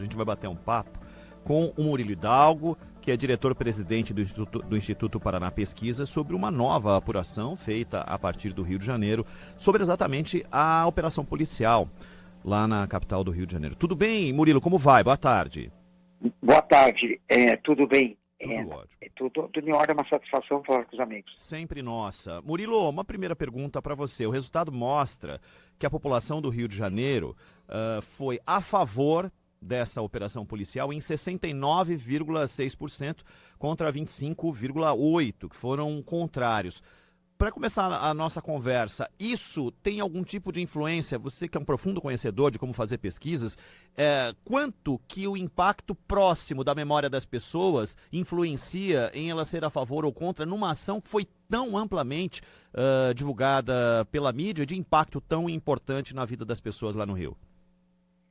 A gente vai bater um papo com o Murilo Hidalgo, que é diretor-presidente do Instituto Paraná Pesquisa, sobre uma nova apuração feita a partir do Rio de Janeiro, sobre exatamente a operação policial lá na capital do Rio de Janeiro. Tudo bem, Murilo? Como vai? Boa tarde. Boa tarde. Tudo bem? Tudo ótimo. Tudo em ordem, é uma satisfação falar com os amigos. Sempre nossa. Murilo, uma primeira pergunta para você. O resultado mostra que a população do Rio de Janeiro foi a favor dessa operação policial em 69,6% contra 25,8% que foram contrários. Para começar a nossa conversa, isso tem algum tipo de influência? Você que é um profundo conhecedor de como fazer pesquisas, quanto que o impacto próximo da memória das pessoas influencia em ela ser a favor ou contra numa ação que foi tão amplamente divulgada pela mídia, de impacto tão importante na vida das pessoas lá no Rio?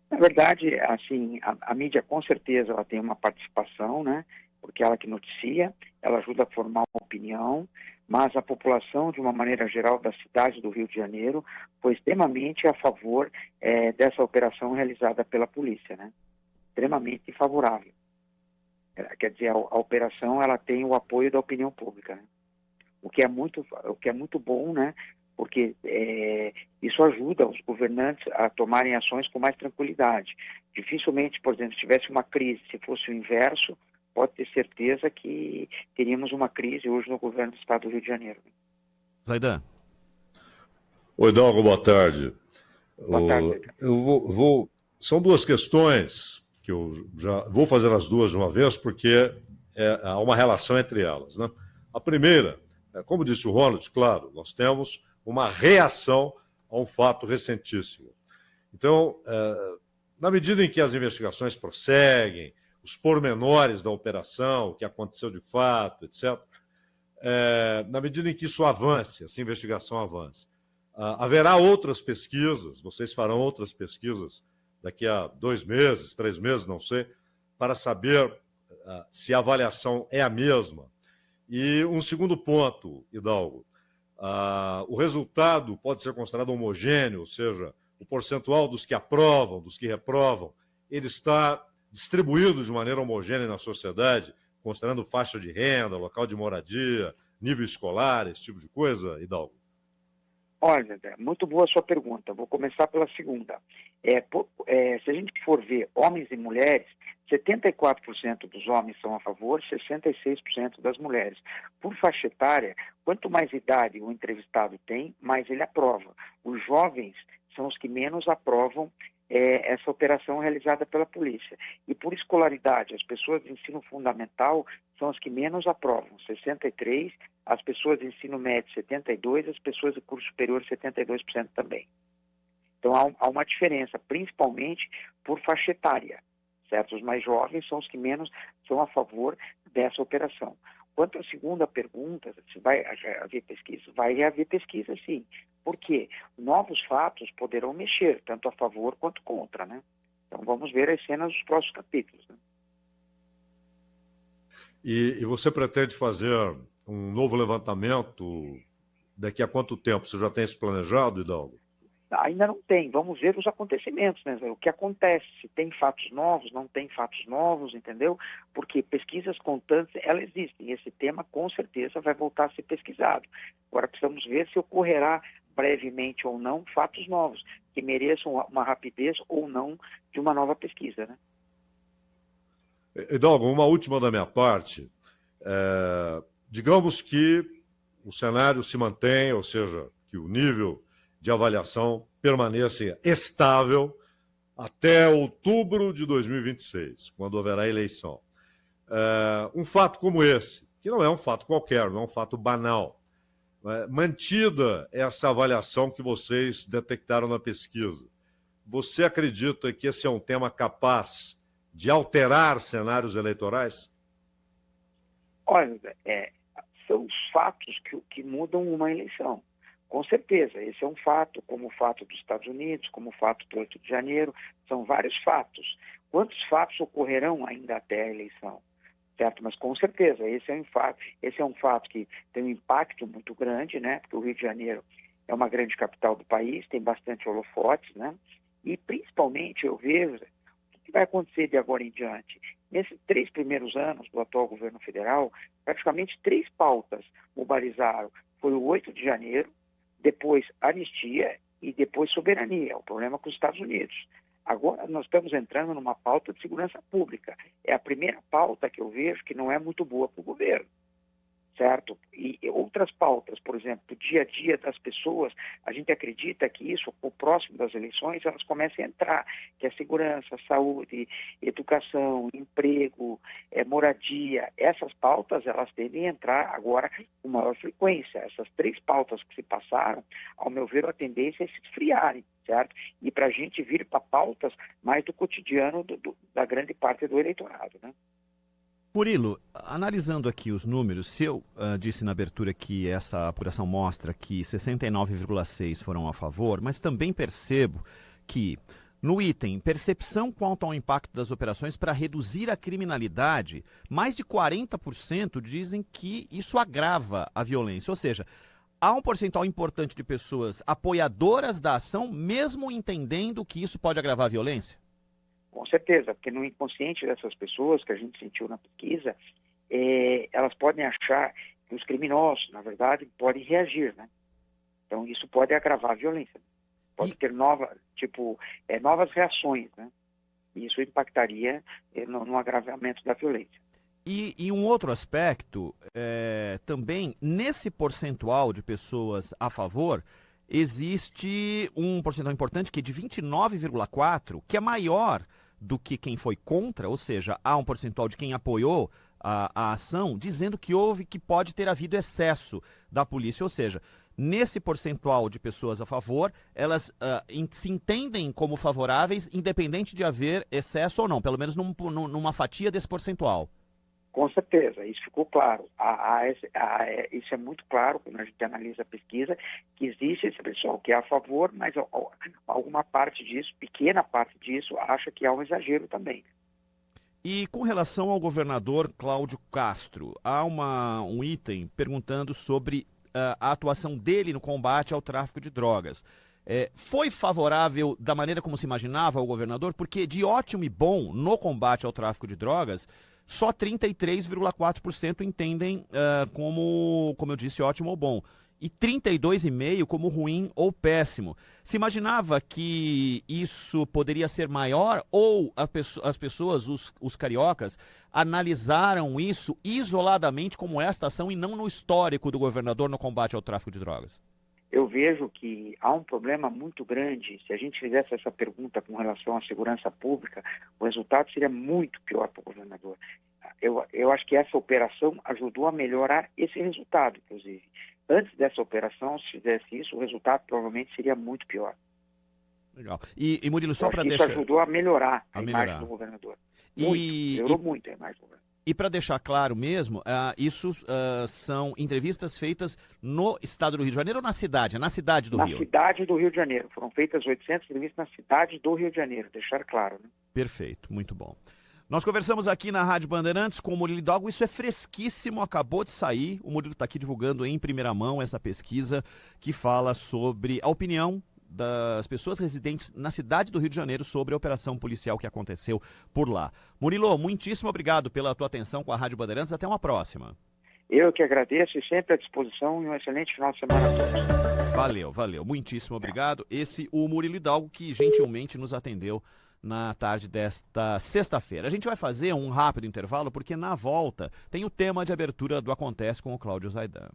Na verdade, assim, a mídia com certeza ela tem uma participação, né? Porque ela que noticia, ela ajuda a formar uma opinião, mas a população, de uma maneira geral, da cidade do Rio de Janeiro, foi extremamente a favor dessa operação realizada pela polícia, né? Extremamente favorável. Quer dizer, a operação ela tem o apoio da opinião pública, né? O que é muito bom, né? Porque isso ajuda os governantes a tomarem ações com mais tranquilidade. Dificilmente, por exemplo, se tivesse uma crise, se fosse o inverso, pode ter certeza que teríamos uma crise hoje no governo do estado do Rio de Janeiro. Zaidan. Oi, Hidalgo, boa tarde. Boa tarde. São duas questões que eu já vou fazer as duas de uma vez, porque há uma relação entre elas, né? A primeira, como disse o Ronald, claro, nós temos uma reação a um fato recentíssimo. Então, na medida em que as investigações prosseguem, os pormenores da operação, o que aconteceu de fato, etc., na medida em que isso avance, essa investigação avance, haverá outras pesquisas, vocês farão outras pesquisas daqui a 2 meses, 3 meses, não sei, para saber se a avaliação é a mesma. E um segundo ponto, Hidalgo, o resultado pode ser considerado homogêneo, ou seja, o percentual dos que aprovam, dos que reprovam, ele está distribuído de maneira homogênea na sociedade, considerando faixa de renda, local de moradia, nível escolar, esse tipo de coisa, Hidalgo? Olha, muito boa a sua pergunta. Vou começar pela segunda. Se a gente for ver homens e mulheres, 74% dos homens são a favor, 66% das mulheres. Por faixa etária, quanto mais idade o entrevistado tem, mais ele aprova. Os jovens são os que menos aprovam essa operação realizada pela polícia. E por escolaridade, as pessoas de ensino fundamental são as que menos aprovam, 63%, as pessoas de ensino médio, 72%, as pessoas de curso superior, 72% também. Então há uma diferença, principalmente por faixa etária, certo? Os mais jovens são os que menos são a favor dessa operação. Quanto à segunda pergunta, se vai haver pesquisa? Vai haver pesquisa, sim. Por quê? Novos fatos poderão mexer, tanto a favor quanto contra, né? Então vamos ver as cenas dos próximos capítulos, né? E você pretende fazer um novo levantamento daqui a quanto tempo? Você já tem isso planejado, Hidalgo? Ainda não tem. Vamos ver os acontecimentos, né? O que acontece, se tem fatos novos, não tem fatos novos, entendeu? Porque pesquisas constantes, elas existem. Esse tema, com certeza, vai voltar a ser pesquisado. Agora, precisamos ver se ocorrerá brevemente ou não fatos novos, que mereçam uma rapidez ou não de uma nova pesquisa, né? Hidalgo, uma última da minha parte. Digamos que o cenário se mantém, ou seja, que o nível de avaliação permaneça estável até outubro de 2026, quando haverá eleição. Um fato como esse, que não é um fato qualquer, não é um fato banal, mantida essa avaliação que vocês detectaram na pesquisa, você acredita que esse é um tema capaz de alterar cenários eleitorais? Olha, são os fatos que mudam uma eleição. Com certeza, esse é um fato, como o fato dos Estados Unidos, como o fato do 8 de janeiro, são vários fatos. Quantos fatos ocorrerão ainda até a eleição? Certo? Mas com certeza, esse é um fato que tem um impacto muito grande, né? Porque o Rio de Janeiro é uma grande capital do país, tem bastante holofotes, né? E principalmente eu vejo vai acontecer de agora em diante? Nesses 3 primeiros anos do atual governo federal, praticamente 3 pautas mobilizaram. Foi o 8 de janeiro, depois anistia e depois soberania, o problema com os Estados Unidos. Agora nós estamos entrando numa pauta de segurança pública. É a primeira pauta que eu vejo que não é muito boa para o governo, certo? E outras pautas, por exemplo, o dia a dia das pessoas, a gente acredita que isso, o próximo das eleições, elas comecem a entrar, que é segurança, saúde, educação, emprego, moradia. Essas pautas, elas devem entrar agora com maior frequência. Essas 3 pautas que se passaram, ao meu ver, a tendência é se esfriarem, certo? E para a gente vir para pautas mais do cotidiano da grande parte do eleitorado, né? Murilo, analisando aqui os números, se eu disse na abertura que essa apuração mostra que 69,6% foram a favor, mas também percebo que no item percepção quanto ao impacto das operações para reduzir a criminalidade, mais de 40% dizem que isso agrava a violência, ou seja, há um percentual importante de pessoas apoiadoras da ação, mesmo entendendo que isso pode agravar a violência? Com certeza, porque no inconsciente dessas pessoas, que a gente sentiu na pesquisa, elas podem achar que os criminosos, na verdade, podem reagir, né? Então, isso pode agravar a violência. Pode ter novas reações, né? E isso impactaria no agravamento da violência. E um outro aspecto, também, nesse percentual de pessoas a favor, existe um percentual importante que é de 29,4%, que é maior do que quem foi contra, ou seja, há um percentual de quem apoiou a ação, dizendo que pode ter havido excesso da polícia, ou seja, nesse percentual de pessoas a favor, elas se entendem como favoráveis, independente de haver excesso ou não, pelo menos numa fatia desse percentual. Com certeza, isso ficou claro. Isso é muito claro quando a gente analisa a pesquisa, que existe esse pessoal que é a favor, mas alguma parte disso, pequena parte disso, acha que há um exagero também. E com relação ao governador Cláudio Castro, há um item perguntando sobre a atuação dele no combate ao tráfico de drogas. Foi favorável da maneira como se imaginava o governador? Porque de ótimo e bom no combate ao tráfico de drogas, só 33,4% entendem como eu disse, ótimo ou bom. E 32,5% como ruim ou péssimo. Se imaginava que isso poderia ser maior ou as pessoas, os cariocas, analisaram isso isoladamente como esta ação e não no histórico do governador no combate ao tráfico de drogas? Eu vejo que há um problema muito grande. Se a gente fizesse essa pergunta com relação à segurança pública, o resultado seria muito pior para o governador. Eu acho que essa operação ajudou a melhorar esse resultado, inclusive. Antes dessa operação, se fizesse isso, o resultado provavelmente seria muito pior. Legal. E Murilo, só para deixar... Isso ajudou a melhorar a imagem do governador. Melhorou muito a imagem do governador. E para deixar claro mesmo, isso são entrevistas feitas no estado do Rio de Janeiro ou na cidade? Na cidade do Rio? Na cidade do Rio de Janeiro. Foram feitas 800 entrevistas na cidade do Rio de Janeiro, deixar claro, né? Perfeito, muito bom. Nós conversamos aqui na Rádio Bandeirantes com o Murilo Hidalgo, isso é fresquíssimo, acabou de sair. O Murilo está aqui divulgando em primeira mão essa pesquisa que fala sobre a opinião das pessoas residentes na cidade do Rio de Janeiro sobre a operação policial que aconteceu por lá. Murilo, muitíssimo obrigado pela tua atenção com a Rádio Bandeirantes. Até uma próxima. Eu que agradeço e sempre à disposição e um excelente final de semana a todos. Valeu. Muitíssimo obrigado. O Murilo Hidalgo que gentilmente nos atendeu na tarde desta sexta-feira. A gente vai fazer um rápido intervalo porque na volta tem o tema de abertura do Acontece com o Cláudio Zaidan.